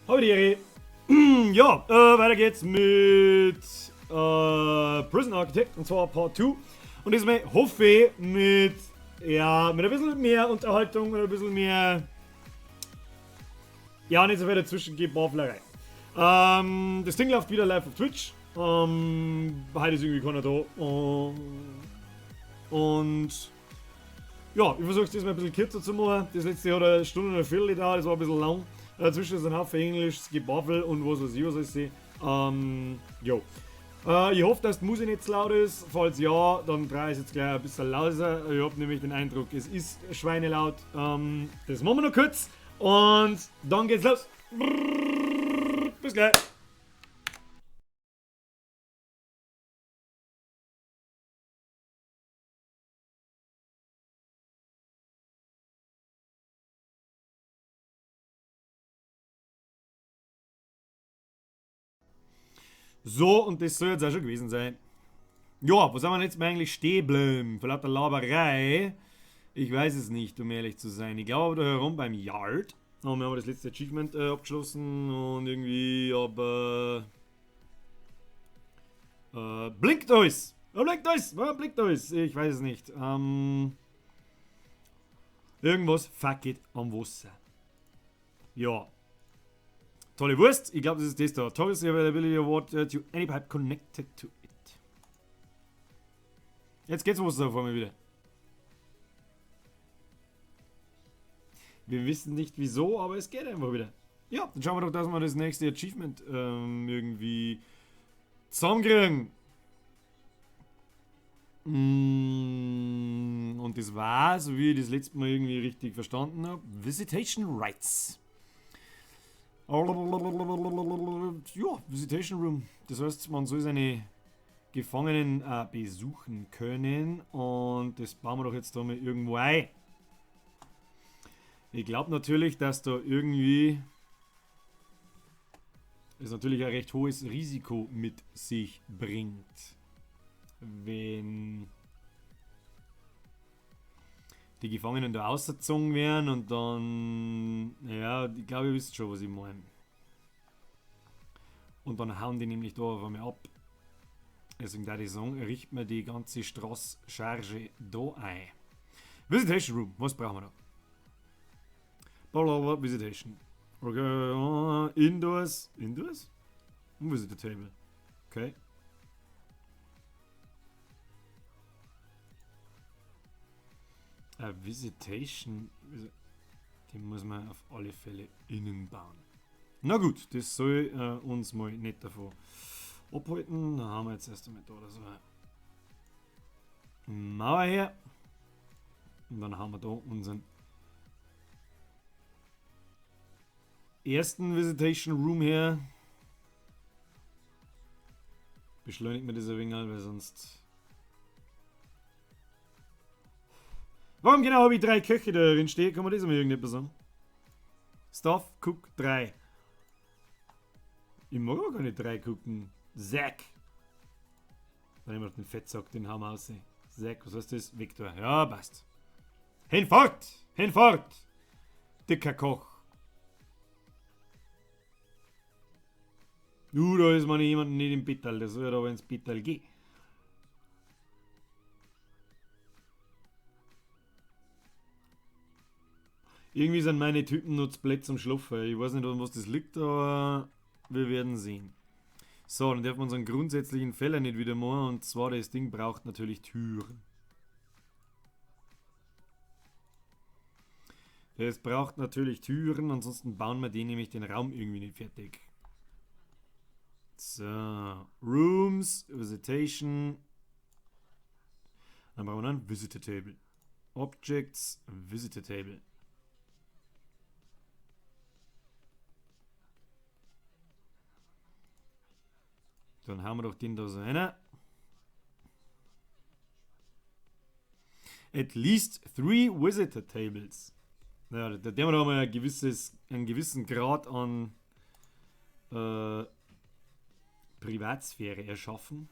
Hallo die Ehre. Ja, weiter geht's mit Prison Architect und zwar Part 2. Und diesmal hoffe ich mit, ja, mit ein bisschen mehr Unterhaltung und ein bisschen mehr, ja, nicht so viel dazwischen gibt, Wafflerei. Das Ding läuft wieder live auf Twitch. Heute ist irgendwie keiner da. Und ja, ich versuche es diesmal ein bisschen kürzer zu machen. Das letzte hat eine Stunde und eine Viertel gedauert, das war ein bisschen lang. Dazwischen ist ein Haufen Englisch, es gibt Waffel und was weiß ich, was ich sehe. Jo. Ich hoffe, dass die Musik nicht zu laut ist. Falls ja, dann drehe ich es jetzt gleich ein bisschen lauter. Ich habe nämlich den Eindruck, es ist schweinelaut. Das machen wir noch kurz und dann geht's los. Bis gleich. So, und das soll jetzt auch schon gewesen sein. Ja, wo sind wir jetzt mal eigentlich stehen bleiben? Vor lauter Laberei. Ich weiß es nicht, um ehrlich zu sein. Ich glaube, da herum beim Yard. Und wir haben das letzte Achievement abgeschlossen und irgendwie, aber. Blinkt alles! Blinkt alles! Blinkt alles! Ich weiß es nicht. Irgendwas fucket am Wasser. Ja. Tolle Wurst. Ich glaube, das ist das da. Toggle Availability Award to any pipe connected to it. Jetzt geht's Wasser vor mir wieder. Wir wissen nicht wieso, aber es geht einfach wieder. Ja, dann schauen wir doch, dass wir das nächste Achievement irgendwie zusammenkriegen. Und das war, so wie ich das letzte Mal irgendwie richtig verstanden habe, Visitation Rights. Ja, Visitation Room. Das heißt, man soll seine Gefangenen besuchen können. Und das bauen wir doch jetzt da mal irgendwo ein. Ich glaube natürlich, dass da irgendwie es natürlich ein recht hohes Risiko mit sich bringt, wenn die Gefangenen da ausgezogen werden und dann, ja, ich glaube, ihr wisst schon, was ich meine. Und dann hauen die nämlich da auf einmal ab. Deswegen da ich sagen, richten wir die ganze Straßcharge da ein. Visitation Room, was brauchen wir da? Blablabla, Visitation. Okay, Indoors. Indoors? Visitor Table. Okay. Visitation. Die muss man auf alle Fälle innen bauen. Na gut, das soll uns mal nicht davon abhalten. Dann haben wir jetzt erst einmal da so eine Mauer her. Und dann haben wir da unseren ersten Visitation Room her. Beschleunigt mir das ein wenig, weil sonst. Warum genau habe ich 3 Köche da drin stehen? Kann man das mal irgendetwas sagen? Stuff Cook 3. Ich mag aber gar nicht 3 gucken. Zack. Dann nehmen wir den Fettsack, den haben wir aus. Zack, was heißt das? Victor. Ja, passt. Hinfort! Hinfort! Dicker Koch. Da ist man jemand nicht im Bittal. Der soll ja aber ins Bittal gehen. Irgendwie sind meine Typen nur zu blöd zum Schlafen. Ich weiß nicht, an was das liegt, aber wir werden sehen. So, dann dürfen wir unseren grundsätzlichen Fehler nicht wieder machen. Und zwar, das Ding braucht natürlich Türen. Es braucht natürlich Türen, ansonsten bauen wir den nämlich den Raum irgendwie nicht fertig. So, Rooms, Visitation. Dann brauchen wir dann Visitor Table. Objects, Visitor Table. Dann haben wir doch den da so einer. At least 3 Visitor Tables. Ja, da haben wir doch mal einen gewissen Grad an Privatsphäre erschaffen.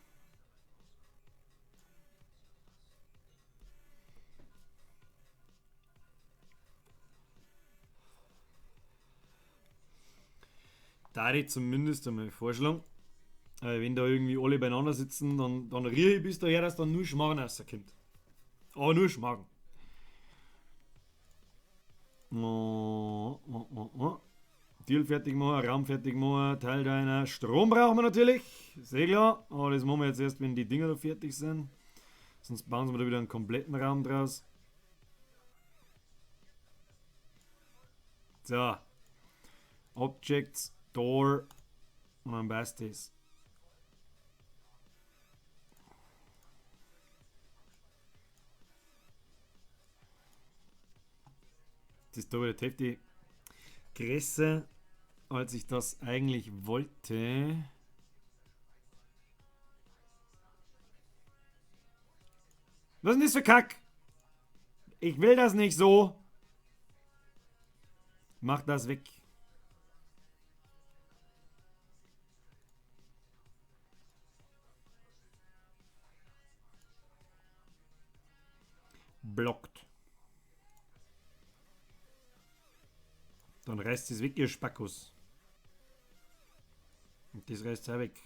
da ich zumindest einmal vorschlagen, wenn da irgendwie alle beieinander sitzen, dann rieche ich bis daher, dass dann nur Schmarrn rauskommt. Aber nur Schmarrn. Deal fertig machen, Raum fertig machen, Teil deiner. Strom brauchen wir natürlich, sehr klar. Aber das machen wir jetzt erst, wenn die Dinger da fertig sind. Sonst bauen wir da wieder einen kompletten Raum draus. So. Objects, Door. Und dann passt das. Das ist da wieder heftig größer, als ich das eigentlich wollte. Was ist denn das für Kack? Ich will das nicht so. Mach das weg. Blockt. Dann reißt es weg, ihr Spackos. Und das reißt es auch weg.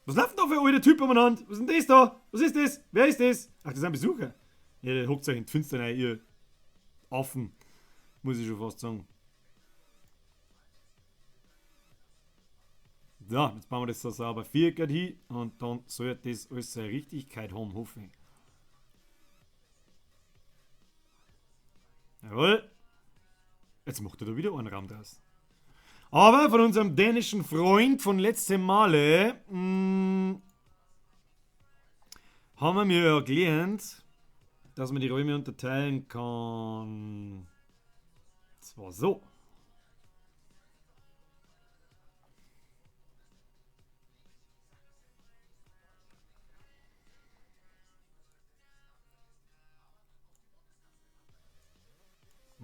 Was läuft denn da für alte Typ umeinander? Was ist denn das da? Was ist das? Wer ist das? Ach, das sind Besucher. Ja, der hockt euch in die Finsternis, ihr Affen. Muss ich schon fast sagen. So, jetzt bauen wir das so sauber viereckig hin und dann soll das alles seine Richtigkeit haben, hoffe ich. Jawohl. Jetzt macht er da wieder einen Raum draus. Aber von unserem dänischen Freund von letztem Male haben wir mir ja gelernt, dass man die Räume unterteilen kann. Zwar so.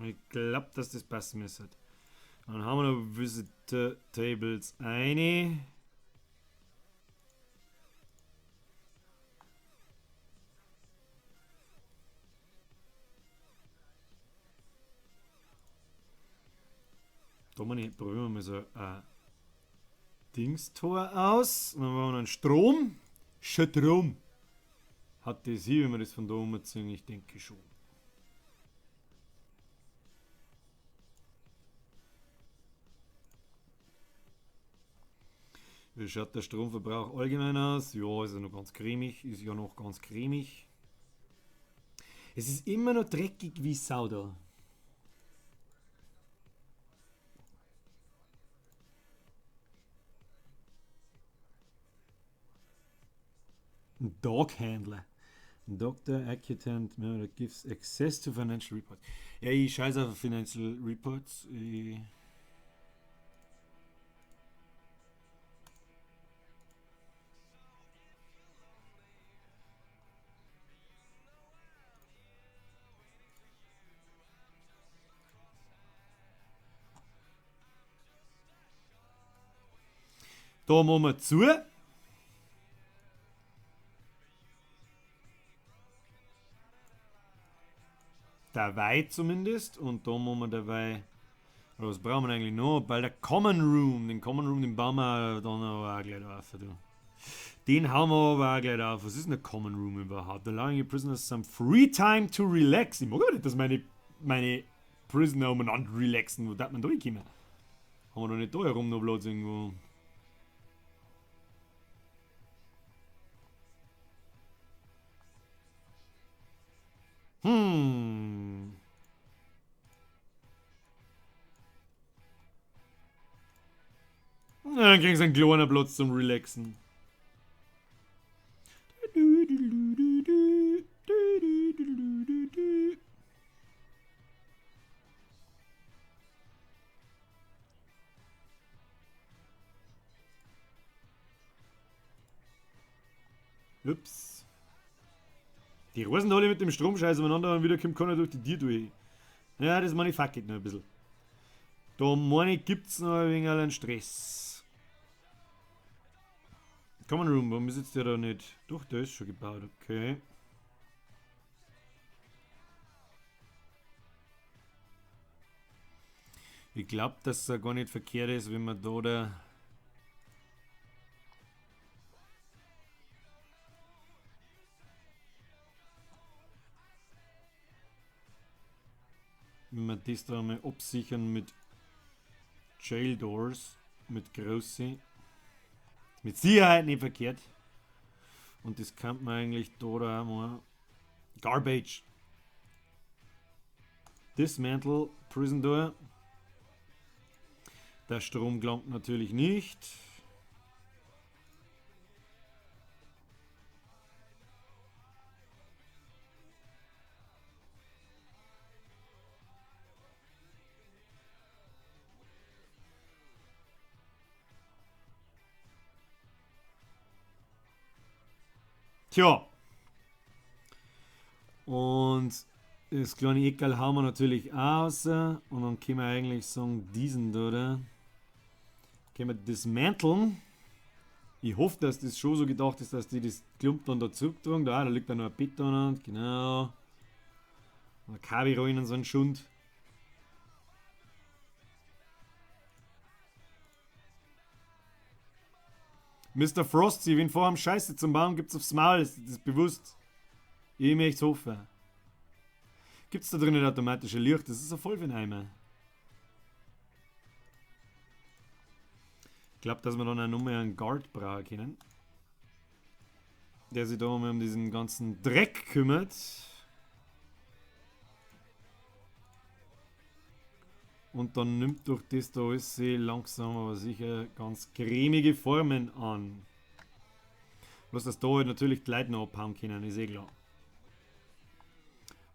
Ich glaube, dass das passen müsste. Dann haben wir noch Visitor Tables eine. Da probieren wir mal so ein Dingstor aus. Und dann haben wir noch einen Strom. Strom. Hat das hier, wenn wir das von da oben ziehen? Ich denke schon. Wie schaut der Stromverbrauch allgemein aus? Ja, ist ja noch ganz cremig. Ist ja noch ganz cremig. Es ist immer noch dreckig wie Sau da. Ein Dog Handler. Doctor, Accountant, that gives access to financial reports. Ja, ich scheiße auf Financial Reports. Da machen wir zu. Dabei zumindest. Und da machen wir dabei. Was brauchen wir eigentlich noch? Weil der Common Room, den bauen wir dann auch gleich auf. Den hauen wir aber auch gleich auf. Was ist denn der Common Room überhaupt? Allowing your prisoners some free time to relax. Ich mag aber nicht, dass meine Prisoner umeinander relaxen. Wo darf man da hinkommen? Haben wir doch nicht da herum noch Platz irgendwo. Ja, dann kriegen sie einen kleinen Platz zum Relaxen. Ups. Die Rosen alle mit dem Stromscheiß umeinander und wieder kommt keiner durch die Tür durch. Ja, das meine ich fuck it noch ein bisschen. Da meine ich, gibt's noch ein wenig einen Stress. Common Room, warum ist jetzt der da nicht? Doch, der ist schon gebaut, okay. Ich glaube, dass es gar nicht verkehrt ist, wenn man da wenn wir das da mal absichern mit Jail Doors, mit große. Mit Sicherheit nicht verkehrt. Und das kann man eigentlich da auch mal. Garbage. Dismantle Prison Door. Der Strom gelangt natürlich nicht. Tja. Und das kleine Eckerl haben wir natürlich auch raus. Und dann können wir eigentlich sagen, diesen da, oder? Können wir dismanteln. Ich hoffe, dass das schon so gedacht ist, dass die das Klump dann da zurücktragen. Da liegt da noch ein Bett dran. Genau. Und Kabel rein in so einen Schund. Mr. Frosty, wenn vorhaben Scheiße zum Bauen, gibt's aufs Maul, das ist bewusst. Ich möchte hoffen. Gibt's da drinnen automatische Licht? Das ist ja voll für einen Eimer. Ich glaube, dass wir dann auch noch mehr einen Guard brauchen können. Der sich da um diesen ganzen Dreck kümmert. Und dann nimmt durch das da alles langsam aber sicher ganz cremige Formen an. Was das da halt natürlich die Leute noch abhauen können, ist eh klar.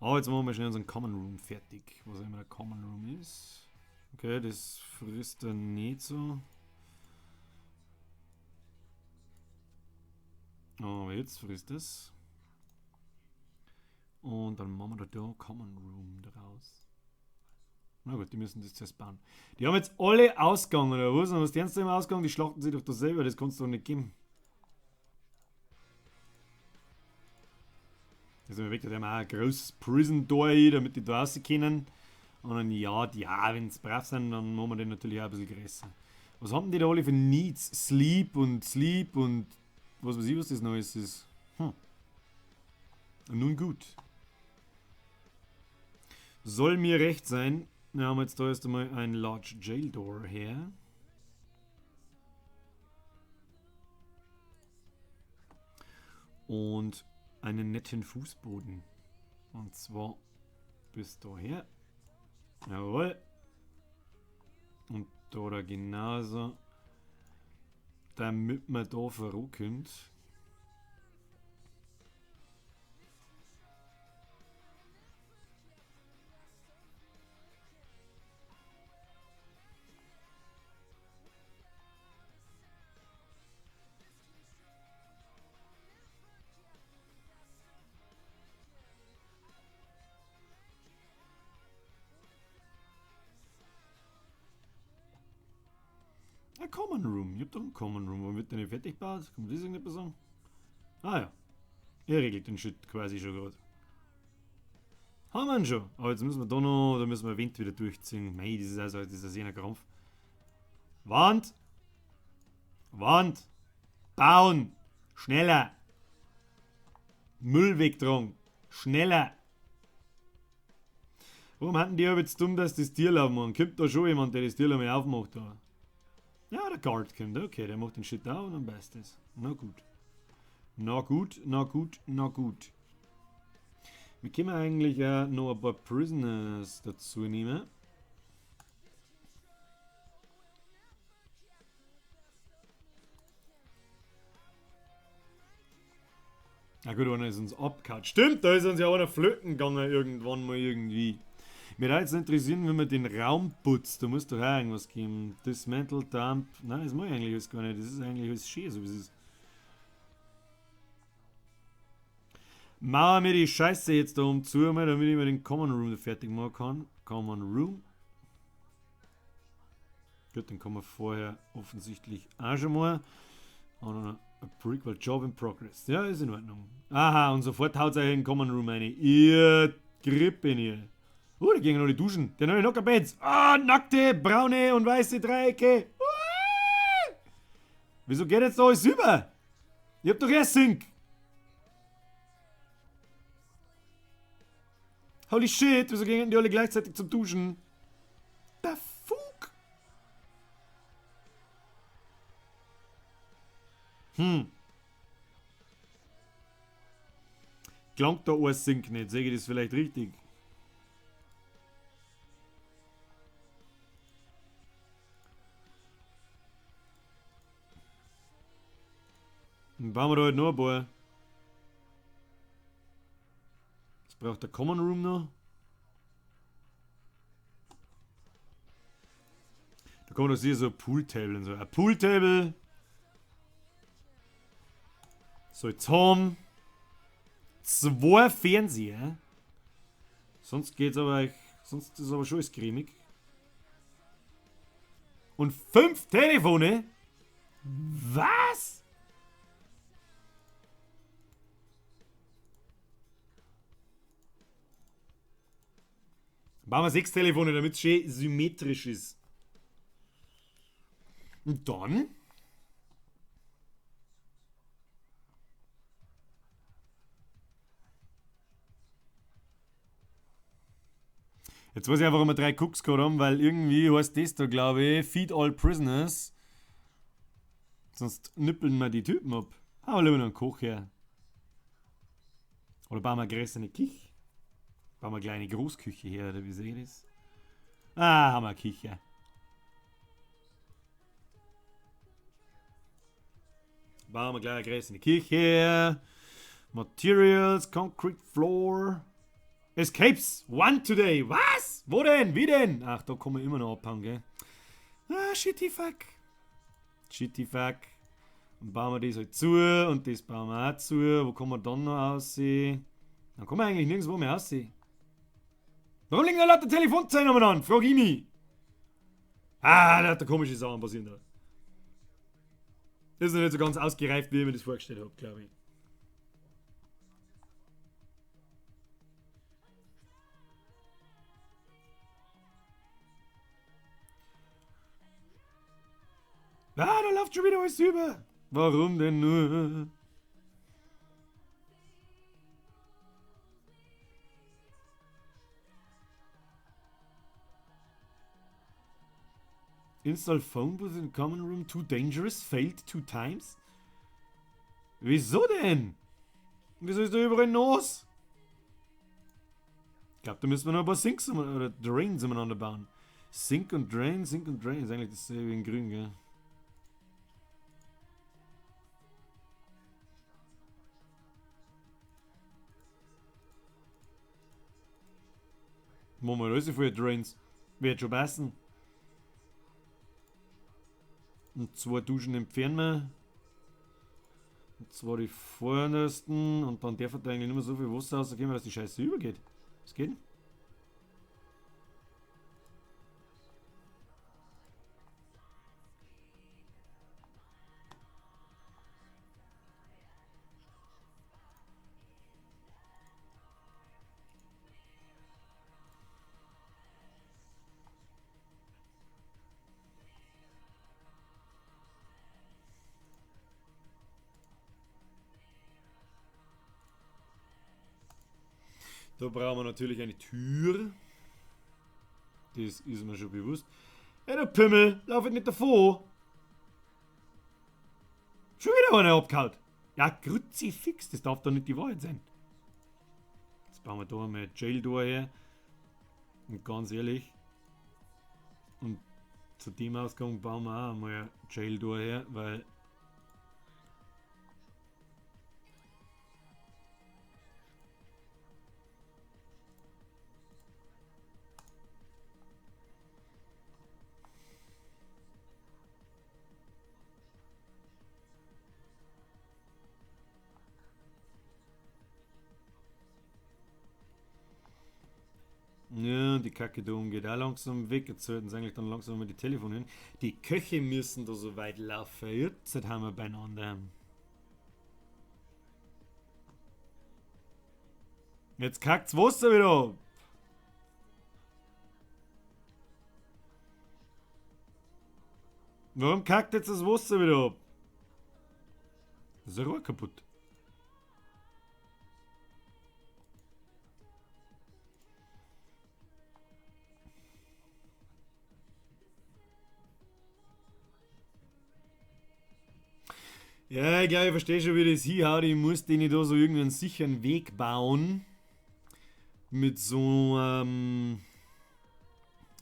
Aber jetzt machen wir schnell unseren Common Room fertig. Was immer der Common Room ist. Okay, das frisst er nicht so. Aber jetzt frisst es. Und dann machen wir da Common Room draus. Na gut, die müssen das zuerst bauen. Die haben jetzt alle Ausgang, oder was? Und was die ernst im Ausgang? Die schlachten sich doch da selber, das kannst du doch nicht geben. Also wir haben auch ein großes Prison Door hier, damit die da raus können. Und dann ja, wenn es brav sind, dann machen wir den natürlich auch ein bisschen größer. Was haben die da alle für Needs? Sleep und was weiß ich, was das Neues ist. Nun gut. Soll mir recht sein. Wir haben jetzt da erst einmal ein Large Jail Door her. Und einen netten Fußboden. Und zwar bis daher. Jawohl. Und da genauso. Damit man da verruckend. Ein Common Room. Ich hab doch einen Common Room. Warum wird der nicht fertig gebaut? Kann man das irgendetwas sagen? Ah ja. Er regelt den Shit quasi schon gerade. Haben wir ihn schon. Aber jetzt müssen wir da müssen wir Wind wieder durchziehen. Mei, das ist also jener Krampf. Wand! Wand! Bauen! Schneller! Müll wegtragen! Schneller! Warum hatten die aber jetzt dumm, dass das Tierlaub machen? Kommt da schon jemand, der das Tierlaub mal aufmacht? Da? Ja, der Guard kommt. Okay, der macht den Shit auf und dann passt das. Na gut. Na gut, na gut, na gut. Wir können eigentlich noch ein paar Prisoners dazu nehmen. Na gut, einer ist uns abgehauen. Stimmt, da ist uns ja einer flöten gegangen irgendwann mal irgendwie. Mir würde jetzt interessieren, wenn man den Raum putzt. Da muss doch auch irgendwas geben. Dismantle, Dump. Nein, das mache ich eigentlich alles gar nicht. Das ist eigentlich alles schön, so wie es ist. Mauern wir die Scheiße jetzt da um zu, damit ich mir den Common Room fertig machen kann. Common Room. Gut, den kann man vorher offensichtlich auch schon mal. Und dann ein Prequel Job in Progress. Ja, ist in Ordnung. Aha, und sofort haut es euch in den Common Room rein. Ihr Grippen hier. Da gehen noch die Duschen. Der neue Nockerbeds. Ah, nackte, braune und weiße Dreiecke. Wieso geht jetzt da alles über? Ich hab doch erst Sync. Holy shit, wieso gehen die alle gleichzeitig zum Duschen? The fuck? Klangt da alles Sync nicht, sehe ich das vielleicht richtig? Dann bauen wir da halt noch ein paar. Jetzt braucht der Common Room noch. Da kann man doch sehen, so ein Pooltable und so. Ein Pooltable. So, jetzt haben 2 Fernseher. Sonst geht's aber. Sonst ist es aber schon alles cremig. Und 5 Telefone? Was? Bauen wir 6 Telefone, damit es schön symmetrisch ist. Und dann? Jetzt weiß ich einfach, ob wir 3 Cooks gehabt haben, weil irgendwie heißt das da, glaube ich, Feed all prisoners. Sonst nippeln wir die Typen ab. Haben wir lieber noch einen Koch her. Oder bauen wir eine größere Küche? Bauen wir eine kleine Großküche her, oder wie sehe ich das? Ah, haben wir eine Küche. Bauen wir gleich eine größere Küche her. Materials, Concrete Floor. Escapes, 1 today. Was? Wo denn? Wie denn? Ach, da kann man immer noch abhauen, gell? Ah, shitty fuck. Shitty fuck. Dann bauen wir das halt zu und das bauen wir auch zu. Wo kann man dann noch aussehen? Dann kann man eigentlich nirgendwo mehr aussehen. Warum liegen da lauter Telefonzellen an? Frag ich mich. Ah, da hat der komische Sachen passieren da. Das ist noch nicht so ganz ausgereift, wie ich mir das vorgestellt habe, glaube ich. Ah, da läuft schon wieder alles über. Warum denn nur? Install phone booth in common room, too dangerous, failed 2 times? Wieso denn? Wieso ist da überall Nos? Ich glaube, da müssen wir noch ein paar Sinks oder Drains umeinander bauen. Sink und Drain ist eigentlich dasselbe in grün, gell? Machen wir alles für Drains. Wird schon passen. Und 2 Duschen entfernen wir. Und zwar die vordersten. Und dann darf da eigentlich nicht mehr so viel Wasser rausgeben, dass die Scheiße übergeht. Was geht denn? Da brauchen wir natürlich eine Tür. Das ist mir schon bewusst. Hey, der Pimmel, lauf nicht davor. Schon wieder einer abgehauen. Ja, Kruzifix, das darf doch nicht die Wahrheit sein. Jetzt bauen wir da mal ein Jail-Door her. Und ganz ehrlich, und zu dem Ausgang bauen wir auch mal ein Jail-Door her, weil ja, die Kacke da oben geht auch langsam weg. Jetzt sollten sie eigentlich dann langsam mal die Telefone hin. Die Köche müssen da so weit laufen. Jetzt haben wir beieinander. Jetzt kackt's Wasser wieder ab. Warum kackt jetzt das Wasser wieder ab? Das ist ein Rohr kaputt. Ja, ich glaube, ich verstehe schon, wie das hinhaut. Ich muss denen da so irgendwie einen sicheren Weg bauen. Mit so,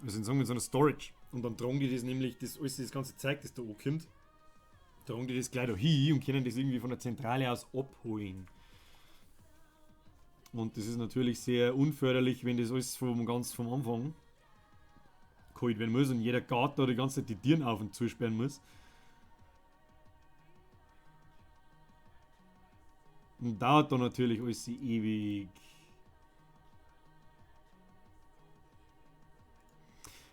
was soll ich sagen, mit so einer Storage. Und dann tragen die das nämlich, das, alles das ganze Zeug, das da ankommt, tragen die das gleich da hin und können das irgendwie von der Zentrale aus abholen. Und das ist natürlich sehr unförderlich, wenn das alles ganz vom Anfang geholt werden muss und jeder Garten da die ganze Zeit die Tieren auf und zusperren muss. Und dauert dann natürlich alles ewig.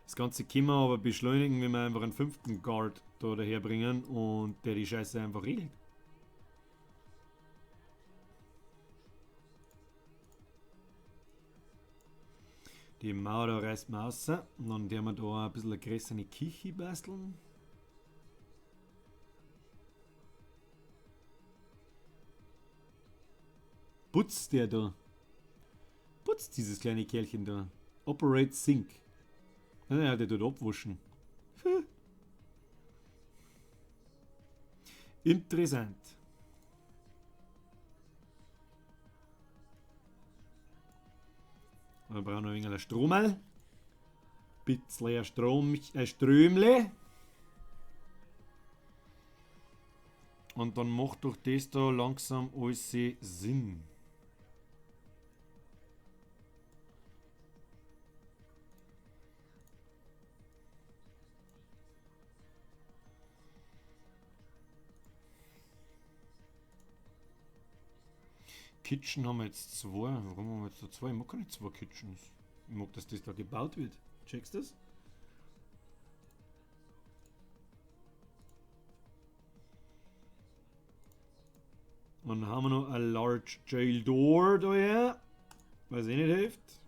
Das Ganze können wir aber beschleunigen, wenn wir einfach einen 5. Guard da daherbringen und der die Scheiße einfach regelt. Die Mauer da reißt man raus und dann werden wir da ein bisschen eine größere Küche basteln. Putzt der da? Putzt dieses kleine Kerlchen da? Operate Sink. Ja, der tut abwaschen. Interessant. Wir brauchen noch ein wenig Strom. Ein bisschen Strömle. Und dann macht doch das da langsam alles Sinn. Kitchen haben wir jetzt 2. Warum haben wir jetzt da 2? Ich mag gar nicht 2 Kitchens. Ich mag, dass das da gebaut wird. Checkst du das? Und dann haben wir noch ein Large Jail Door da her. Was eh nicht hilft.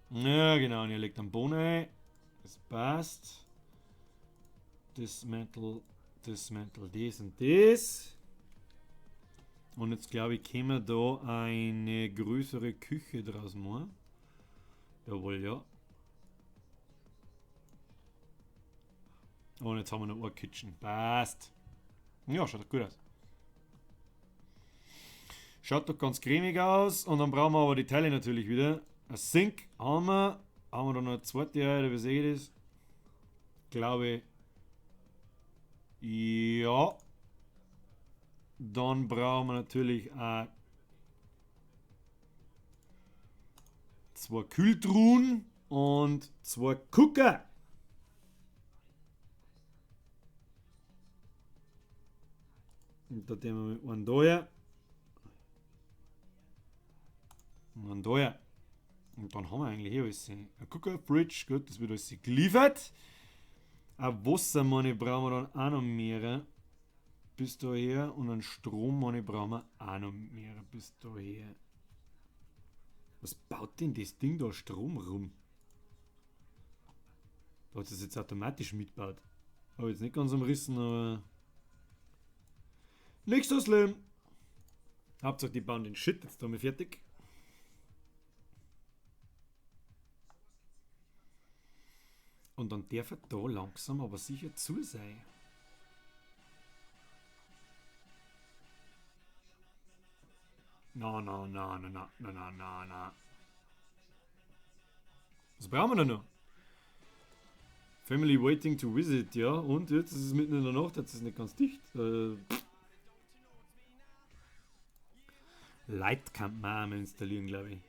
Ja, genau. Und ihr legt einen Boden ein. Das passt. Dismantle das und das. Und jetzt glaube ich, können wir da eine größere Küche draus machen. Jawohl, ja. Und jetzt haben wir noch ein Kitchen. Passt. Ja, schaut doch gut aus. Schaut doch ganz cremig aus. Und dann brauchen wir aber die Teile natürlich wieder. Ein Sink haben wir. Haben wir da noch eine zweite, oder wie sehe ich das? Glaube ja. Dann brauchen wir natürlich auch 2 Kühltruhen und 2 Cooker. Und da tun wir mit einem da her. Und einen da her. Und dann haben wir eigentlich hier alles. Ein Cooker, Fridge, gut, das wird alles geliefert. Ein Wassermoney brauchen wir dann auch noch mehr. Bis daher. Und einen Strommoney brauchen wir auch noch mehr. Bis daher. Was baut denn das Ding da Strom rum? Da hat es jetzt automatisch mitgebaut. Habe jetzt nicht ganz umrissen, aber. Nichts so schlimm. Hauptsache die bauen den Shit jetzt damit fertig. Und dann darf er da langsam aber sicher zu sein. Na. Was brauchen wir denn noch? Family waiting to visit, ja. Und jetzt ist es mitten in der Nacht, jetzt ist es nicht ganz dicht. Light kann man installieren, glaube ich.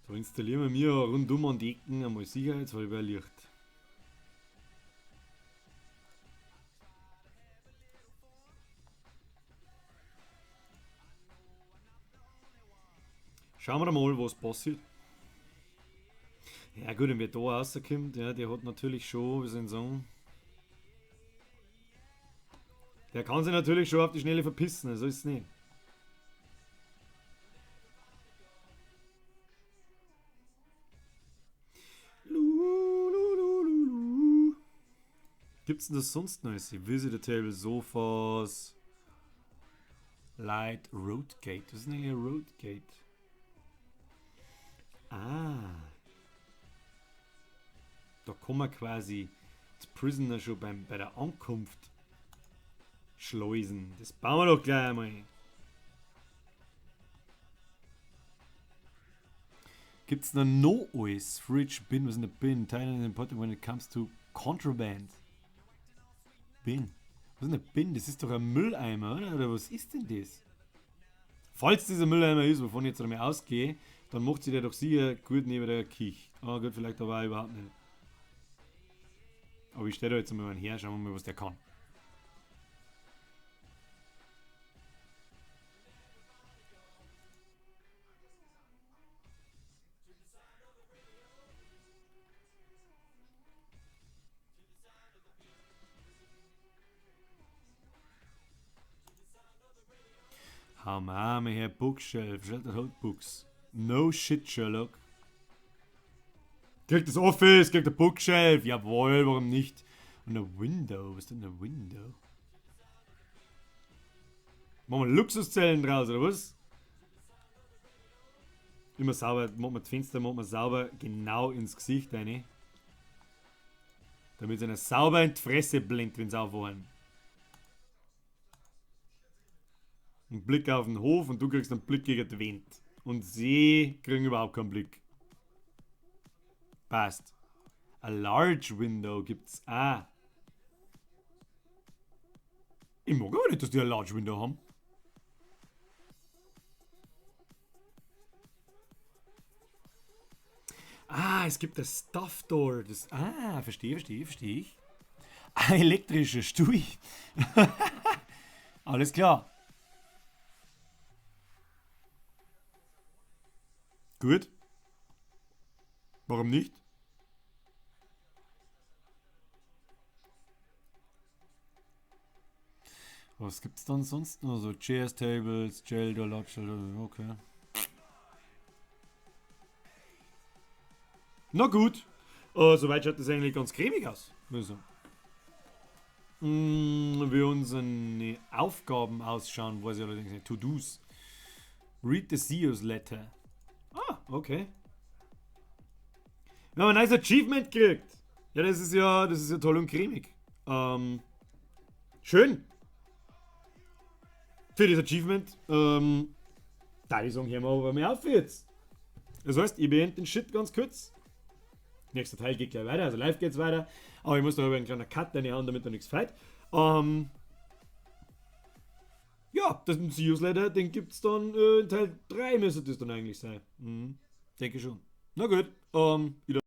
So installieren wir mir rundum an die Ecken einmal sicherheitshalber Licht. Schauen wir mal, was passiert. Ja gut, und wer da rauskommt, ja, der hat natürlich schon, wie soll ich sagen, der kann sich natürlich schon auf die Schnelle verpissen, so ist es nicht. Gibt's denn das sonst noch? Visitor Table, Sofas, Light, Roadgate. Was ist denn hier Roadgate? Ah. Da kann man quasi das Prisoner schon bei der Ankunft schleusen. Das bauen wir doch gleich einmal. Gibt's noch no alles? Fridge, Bin, was in der Bin? Thailand important when it comes to contraband. Bin. Was ist denn der Bin? Das ist doch ein Mülleimer, oder was ist denn das? Falls dieser Mülleimer ist, wovon ich jetzt einmal ausgehe, dann macht sie der doch sicher gut neben der Kich. Ah, gut, vielleicht aber auch überhaupt nicht. Aber ich stelle da jetzt mal einen her, schauen wir mal, was der kann. Hau mal her, Bookshelf, Sheltered Hold Books. No shit, Sherlock. Kriegt das Office, kriegt der Bookshelf. Jawohl, warum nicht? Und ein Window, was ist denn ein Window? Machen wir Luxuszellen draus, oder was? Immer sauber, machen wir das Fenster, machen wir sauber genau ins Gesicht rein. Damit es einer sauber in die Fresse blendet, wenn sie aufwachen. Ein Blick auf den Hof und du kriegst einen Blick gegen die Wand. Und sie kriegen überhaupt keinen Blick. Passt. A large window gibt's auch. Ich mag aber nicht, dass die ein large window haben. Ah, es gibt das Stuff Door. Verstehe ich. Ein elektrischer Stuhl. Alles klar. Gut. Warum nicht? Was gibt's dann sonst noch? So Chairs, Tables, Gelder, Lodge, okay. Na gut. Soweit schaut das eigentlich ganz cremig aus. Also. Wie unsere Aufgaben ausschauen, weiß ich allerdings nicht. To-Dos. Read the CEO's Letter. Ah, okay. Wir haben ein nice Achievement gekriegt. Ja, das ist ja toll und cremig. Schön. Für das Achievement. Da ich sagen, hören wir aber mal auf jetzt. Das heißt, ich beende den Shit ganz kurz. Nächster Teil geht gleich weiter, also live geht's weiter. Aber ich muss da einen kleinen Cut reinhauen, damit da nichts fällt. Ja, das Newsletter, den gibt's dann in Teil 3 müsste das dann eigentlich sein. Denke schon. Na gut, wieder.